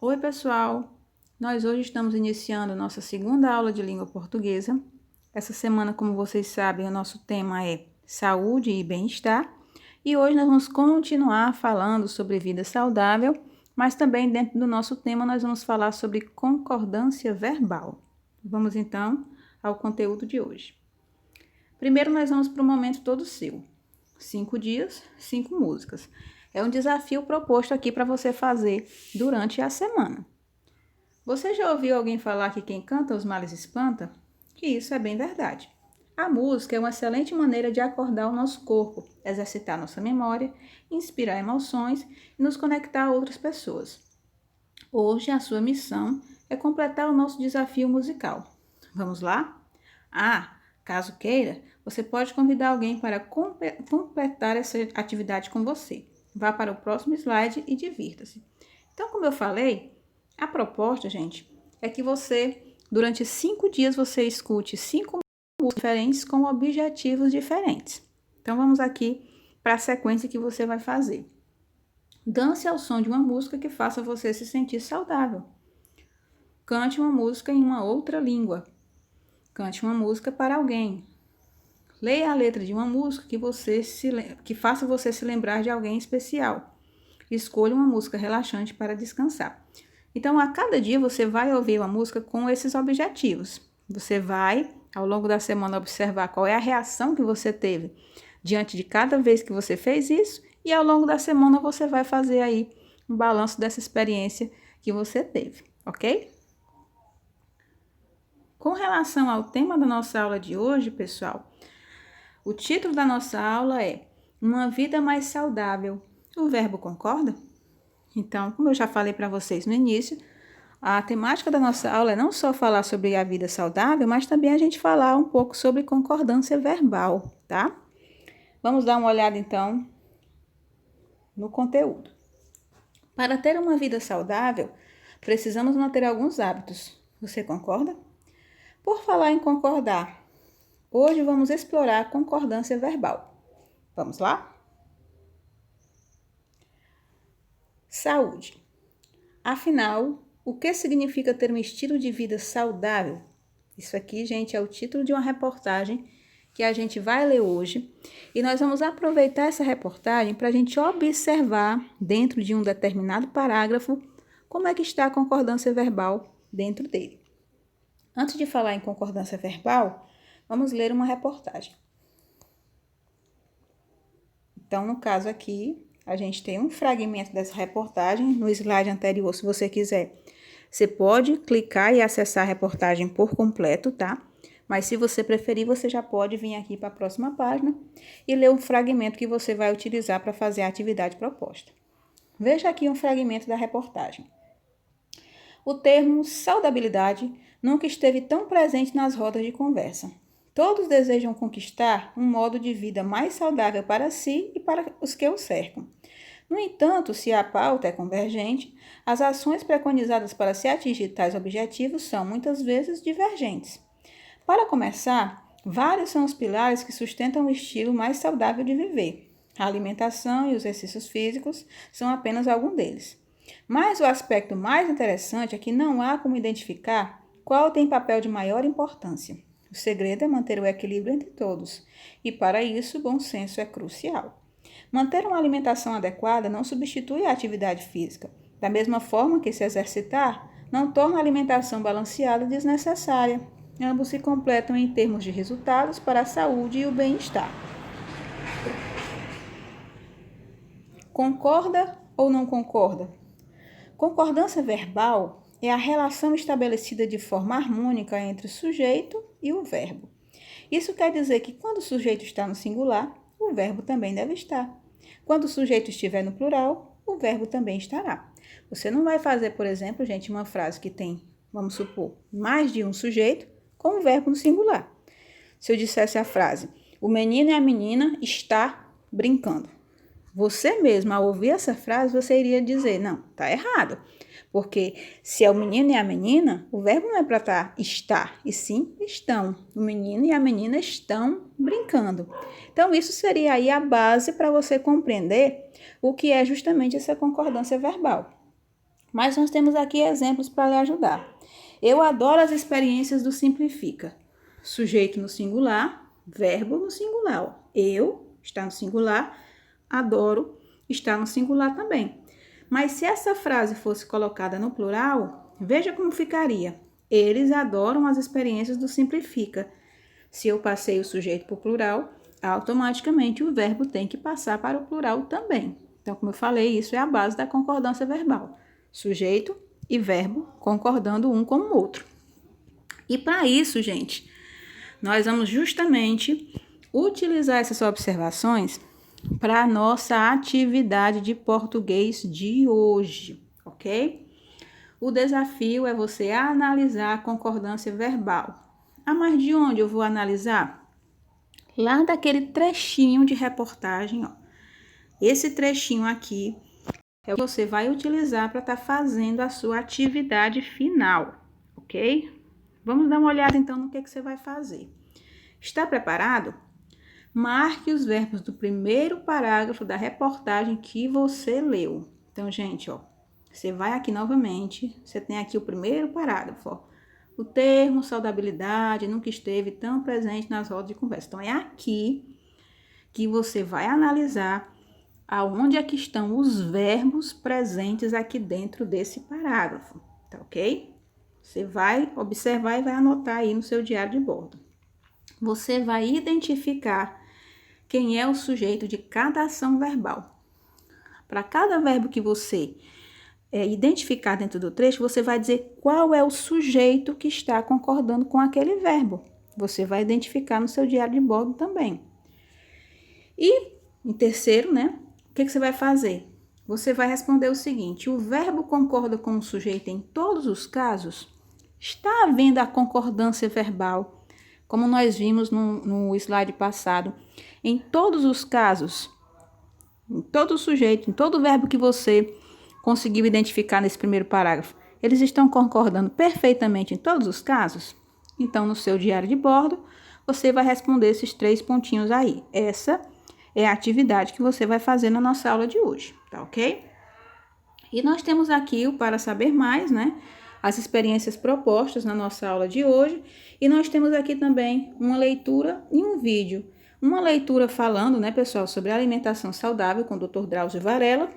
Oi, pessoal! Nós hoje estamos iniciando nossa segunda aula de língua portuguesa. Essa semana, como vocês sabem, o nosso tema é saúde e bem-estar. E hoje nós vamos continuar falando sobre vida saudável, mas também dentro do nosso tema nós vamos falar sobre concordância verbal. Vamos então ao conteúdo de hoje. Primeiro nós vamos para o momento todo seu. 5 dias, 5 músicas. É um desafio proposto aqui para você fazer durante a semana. Você já ouviu alguém falar que quem canta os males espanta? Que isso é bem verdade. A música é uma excelente maneira de acordar o nosso corpo, exercitar nossa memória, inspirar emoções e nos conectar a outras pessoas. Hoje a sua missão é completar o nosso desafio musical. Vamos lá? Caso queira, você pode convidar alguém para completar essa atividade com você. Vá para o próximo slide e divirta-se. Então, como eu falei, a proposta, gente, é que você, durante 5 dias, você escute 5 músicas diferentes com objetivos diferentes. Então, vamos aqui para a sequência que você vai fazer. Dance ao som de uma música que faça você se sentir saudável. Cante uma música em uma outra língua. Cante uma música para alguém. Leia a letra de uma música que faça você se lembrar de alguém especial. Escolha uma música relaxante para descansar. Então, a cada dia você vai ouvir uma música com esses objetivos. Você vai, ao longo da semana, observar qual é a reação que você teve diante de cada vez que você fez isso. E ao longo da semana você vai fazer aí um balanço dessa experiência que você teve, ok? Com relação ao tema da nossa aula de hoje, pessoal, o título da nossa aula é Uma Vida Mais Saudável. O verbo concorda? Então, como eu já falei para vocês no início, a temática da nossa aula é não só falar sobre a vida saudável, mas também a gente falar um pouco sobre concordância verbal, tá? Vamos dar uma olhada então no conteúdo. Para ter uma vida saudável, precisamos manter alguns hábitos. Você concorda? Por falar em concordar, hoje vamos explorar a concordância verbal. Vamos lá? Saúde. Afinal, o que significa ter um estilo de vida saudável? Isso aqui, gente, é o título de uma reportagem que a gente vai ler hoje e nós vamos aproveitar essa reportagem para a gente observar dentro de um determinado parágrafo como é que está a concordância verbal dentro dele. Antes de falar em concordância verbal, vamos ler uma reportagem. Então, no caso aqui, a gente tem um fragmento dessa reportagem no slide anterior, se você quiser. Você pode clicar e acessar a reportagem por completo, tá? Mas se você preferir, você já pode vir aqui para a próxima página e ler um fragmento que você vai utilizar para fazer a atividade proposta. Veja aqui um fragmento da reportagem. O termo saudabilidade nunca esteve tão presente nas rodas de conversa. Todos desejam conquistar um modo de vida mais saudável para si e para os que o cercam. No entanto, se a pauta é convergente, as ações preconizadas para se atingir tais objetivos são muitas vezes divergentes. Para começar, vários são os pilares que sustentam o estilo mais saudável de viver. A alimentação e os exercícios físicos são apenas algum deles. Mas o aspecto mais interessante é que não há como identificar qual tem papel de maior importância. O segredo é manter o equilíbrio entre todos, e para isso o bom senso é crucial. Manter uma alimentação adequada não substitui a atividade física, da mesma forma que se exercitar não torna a alimentação balanceada desnecessária. Ambos se completam em termos de resultados para a saúde e o bem-estar. Concorda ou não concorda? Concordância verbal é a relação estabelecida de forma harmônica entre o sujeito e o verbo. Isso quer dizer que quando o sujeito está no singular, o verbo também deve estar. Quando o sujeito estiver no plural, o verbo também estará. Você não vai fazer, por exemplo, gente, uma frase que tem, vamos supor, mais de um sujeito com o verbo no singular. Se eu dissesse a frase, o menino e a menina está brincando. Você mesmo, ao ouvir essa frase, você iria dizer, não, está errado. Porque se é o menino e a menina, o verbo não é para estar, e sim estão. O menino e a menina estão brincando. Então, isso seria aí a base para você compreender o que é justamente essa concordância verbal. Mas nós temos aqui exemplos para lhe ajudar. Eu adoro as experiências do simplifica. Sujeito no singular, verbo no singular. Ó. Eu está no singular, adoro está no singular também. Mas se essa frase fosse colocada no plural, veja como ficaria. Eles adoram as experiências do simplifica. Se eu passei o sujeito para o plural, automaticamente o verbo tem que passar para o plural também. Então, como eu falei, isso é a base da concordância verbal. Sujeito e verbo concordando um com o outro. E para isso, gente, nós vamos justamente utilizar essas observações para a nossa atividade de português de hoje, ok? O desafio é você analisar a concordância verbal. Ah, mas de onde eu vou analisar? Lá daquele trechinho de reportagem, ó. Esse trechinho aqui é o que você vai utilizar para estar fazendo a sua atividade final, ok? Vamos dar uma olhada então no que você vai fazer. Está preparado? Marque os verbos do primeiro parágrafo da reportagem que você leu. Então, gente, ó, você vai aqui novamente, você tem aqui o primeiro parágrafo, ó. O termo saudabilidade nunca esteve tão presente nas rodas de conversa. Então, é aqui que você vai analisar aonde é que estão os verbos presentes aqui dentro desse parágrafo, tá ok? Você vai observar e vai anotar aí no seu diário de bordo. Você vai identificar quem é o sujeito de cada ação verbal. Para cada verbo que você identificar dentro do trecho, você vai dizer qual é o sujeito que está concordando com aquele verbo. Você vai identificar no seu diário de bordo também. E, em terceiro, né? O que você vai fazer? Você vai responder o seguinte: o verbo concorda com o sujeito em todos os casos? Está havendo a concordância verbal, como nós vimos no slide passado, em todos os casos, em todo sujeito, em todo verbo que você conseguiu identificar nesse primeiro parágrafo, eles estão concordando perfeitamente em todos os casos? Então, no seu diário de bordo, você vai responder esses 3 pontinhos aí. Essa é a atividade que você vai fazer na nossa aula de hoje, tá ok? E nós temos aqui o Para Saber Mais, né? As experiências propostas na nossa aula de hoje. E nós temos aqui também uma leitura e um vídeo. Uma leitura falando, né, pessoal, sobre alimentação saudável com o Dr. Drauzio Varela.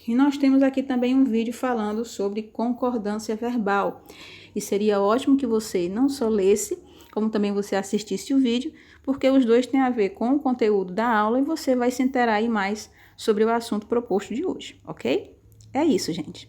E nós temos aqui também um vídeo falando sobre concordância verbal. E seria ótimo que você não só lesse, como também você assistisse o vídeo, porque os dois têm a ver com o conteúdo da aula e você vai se interar aí mais sobre o assunto proposto de hoje, ok? É isso, gente.